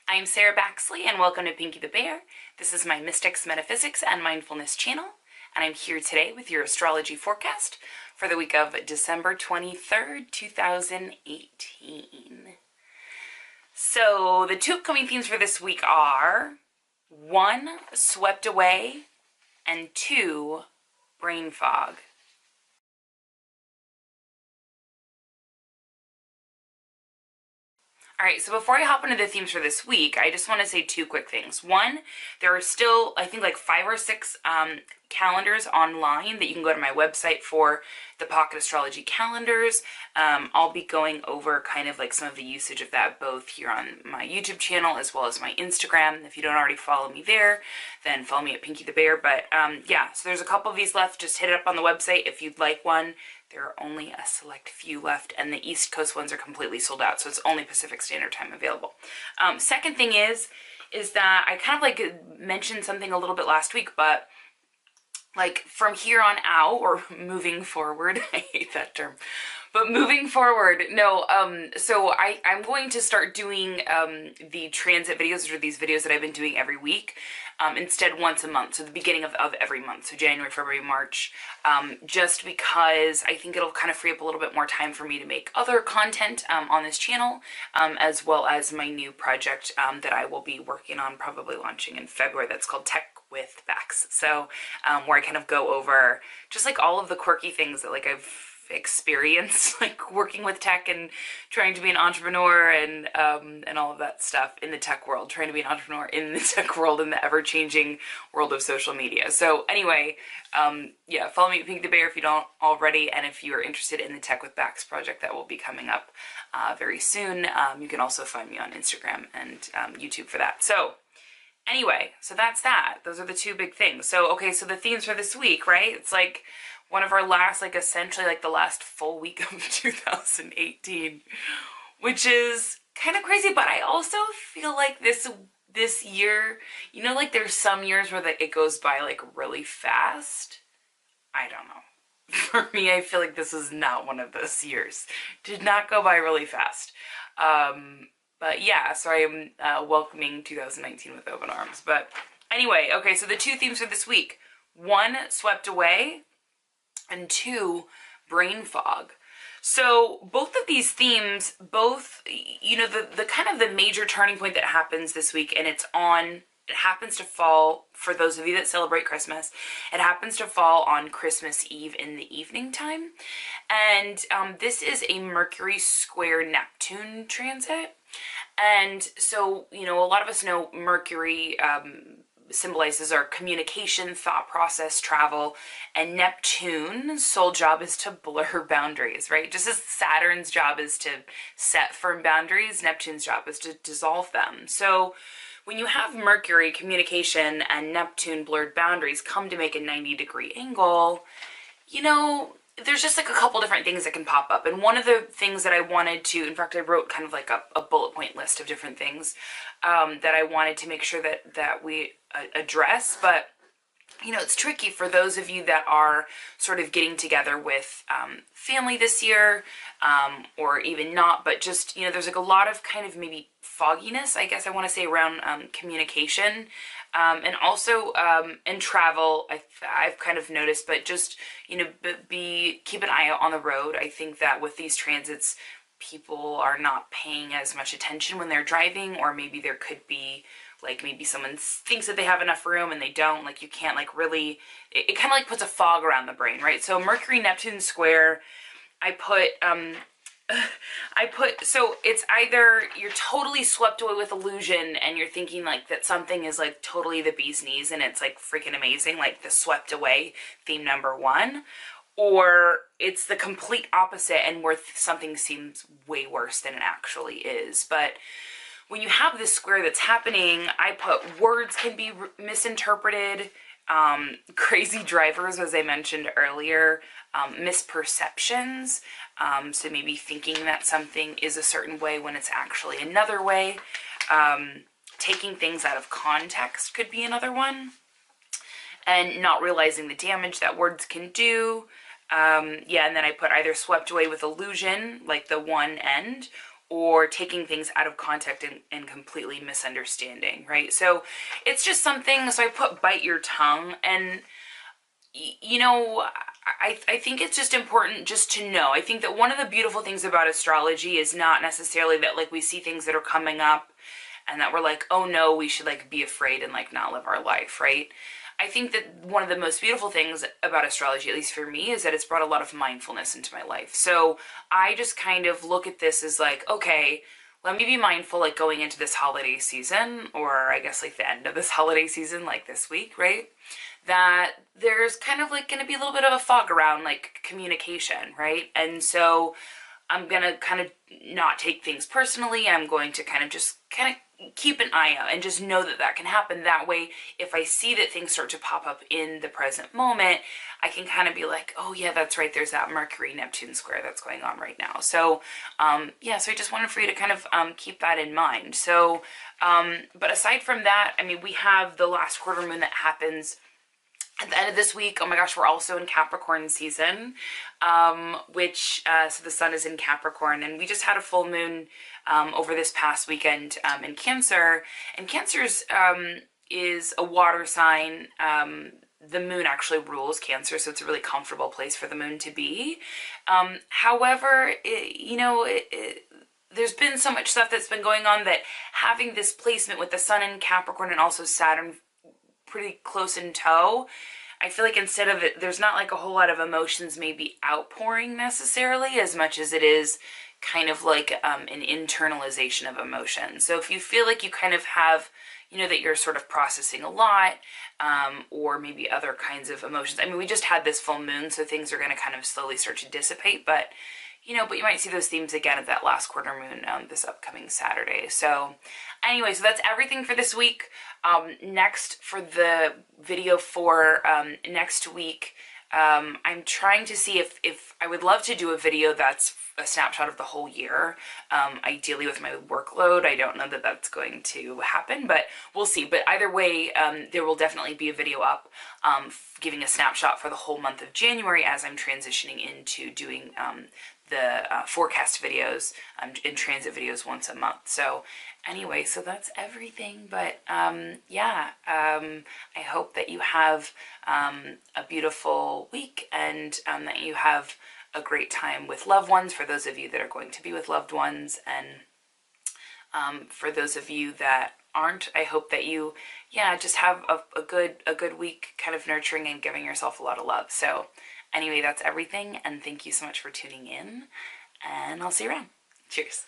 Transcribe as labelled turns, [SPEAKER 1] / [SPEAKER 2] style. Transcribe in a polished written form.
[SPEAKER 1] I'm Sarah Baxley, and welcome to Pinky the Bear. This is my mystics, metaphysics, and mindfulness channel, and I'm here today with your astrology forecast for the week of December 23rd, 2018. So the two upcoming themes for this week are 1, swept away, and 2, brain fog. Alright, so before I hop into the themes for this week, I just want to say two quick things. One, there are still, I think, like 5 or 6 calendars online that you can go to my website for the Pocket Astrology calendars. I'll be going over kind of like some of the usage of that both here on my YouTube channel as well as my Instagram. If you don't already follow me there, then follow me at Pinky the Bear. But yeah, so there's a couple of these left. Just hit it up on the website if you'd like one. There are only a select few left, and the East Coast ones are completely sold out, so it's only Pacific Standard Time available. Second thing is that I kind of like mentioned something a little bit last week, but like from here on out, or moving forward, I hate that term, but moving forward, no, so I'm going to start doing the transit videos, or these videos that I've been doing every week, instead once a month, so the beginning of every month, so January, February, March, just because I think it'll kind of free up a little bit more time for me to make other content on this channel, as well as my new project that I will be working on, probably launching in February, that's called Tech with Bax. So where I kind of go over just like all of the quirky things that like I've experienced, like working with tech and trying to be an entrepreneur and all of that stuff in the tech world, trying to be an entrepreneur in the tech world, in the ever-changing world of social media. So anyway, yeah, follow me at Pink the Bear if you don't already, and if you're interested in the Tech with Bax project that will be coming up very soon, you can also find me on Instagram and YouTube for that. So anyway, so that's that. Those are the two big things. So, okay, so the themes for this week, right? It's like one of our last, like essentially like the last full week of 2018, which is kind of crazy, but I also feel like this year, you know, like there's some years where it goes by like really fast. I don't know. For me, I feel like this is not one of those years. Did not go by really fast. But yeah, so I am welcoming 2019 with open arms. But anyway, okay, so the two themes for this week. 1, swept away, and 2, brain fog. So both of these themes, both, you know, the kind of the major turning point that happens this week, and it happens to fall, for those of you that celebrate Christmas, it happens to fall on Christmas Eve in the evening time. And this is a Mercury square Neptune transit. And so, you know, a lot of us know Mercury symbolizes our communication, thought process, travel, and Neptune's sole job is to blur boundaries, right? Just as Saturn's job is to set firm boundaries, Neptune's job is to dissolve them. So when you have Mercury, communication, and Neptune, blurred boundaries, come to make a 90-degree angle, you know, there's just like a couple different things that can pop up. And one of the things that I wanted to, in fact, I wrote kind of like a bullet point list of different things that I wanted to make sure that we address. But, you know, it's tricky for those of you that are sort of getting together with family this year, or even not, but just, you know, there's like a lot of kind of maybe fogginess, I guess I want to say, around communication. And also in travel, I've kind of noticed, but just, you know, keep an eye out on the road. I think that with these transits, people are not paying as much attention when they're driving, or maybe there could be, like, maybe someone thinks that they have enough room and they don't, like, you can't, like, really, it kind of, like, puts a fog around the brain, right? So Mercury-Neptune square, so it's either you're totally swept away with illusion and you're thinking like that something is like totally the bee's knees and it's like freaking amazing, like the swept away theme number 1, or it's the complete opposite and where something seems way worse than it actually is. But when you have this square that's happening, I put words can be misinterpreted, crazy drivers, as I mentioned earlier, misperceptions, so maybe thinking that something is a certain way when it's actually another way, taking things out of context could be another one, and not realizing the damage that words can do. Yeah, and then I put either swept away with illusion, like the one end, or taking things out of context and completely misunderstanding, right? So it's just something, so I put bite your tongue, and you know, I think it's just important just to know. I think that one of the beautiful things about astrology is not necessarily that like we see things that are coming up and that we're like, oh no, we should like be afraid and like not live our life, right? I think that one of the most beautiful things about astrology, at least for me, is that it's brought a lot of mindfulness into my life. So I just kind of look at this as like, okay, let me be mindful like going into this holiday season, or I guess like the end of this holiday season, like this week, right? That there's kind of like going to be a little bit of a fog around like communication, right? And so I'm going to kind of not take things personally. I'm going to kind of just kind of keep an eye out and just know that that can happen. That way, if I see that things start to pop up in the present moment, I can kind of be like, oh yeah, that's right, there's that Mercury-Neptune square that's going on right now. So yeah, so I just wanted for you to kind of keep that in mind. So, but aside from that, I mean, we have the last quarter moon that happens at the end of this week. Oh my gosh, we're also in Capricorn season, which, so the sun is in Capricorn, and we just had a full moon over this past weekend in Cancer, and Cancer's is a water sign. The moon actually rules Cancer, so it's a really comfortable place for the moon to be. However, there's been so much stuff that's been going on that having this placement with the sun in Capricorn and also Saturn pretty close in tow, I feel like instead of it, there's not like a whole lot of emotions maybe outpouring necessarily as much as it is kind of like an internalization of emotion. So if you feel like you kind of have, that you're sort of processing a lot, or maybe other kinds of emotions. I mean, we just had this full moon, so things are going to kind of slowly start to dissipate, but but you might see those themes again at that last quarter moon this upcoming Saturday. So anyway, so that's everything for this week. Next, for the video for next week, I'm trying to see if I would love to do a video that's a snapshot of the whole year. Ideally with my workload, I don't know that that's going to happen, but we'll see. But either way, there will definitely be a video up giving a snapshot for the whole month of January as I'm transitioning into doing the forecast videos and transit videos once a month. So anyway, so that's everything. But yeah, I hope that you have a beautiful week, and that you have a great time with loved ones, for those of you that are going to be with loved ones, and for those of you that aren't, I hope that you just have a good week, kind of nurturing and giving yourself a lot of love. So anyway, that's everything, and thank you so much for tuning in, and I'll see you around. Cheers.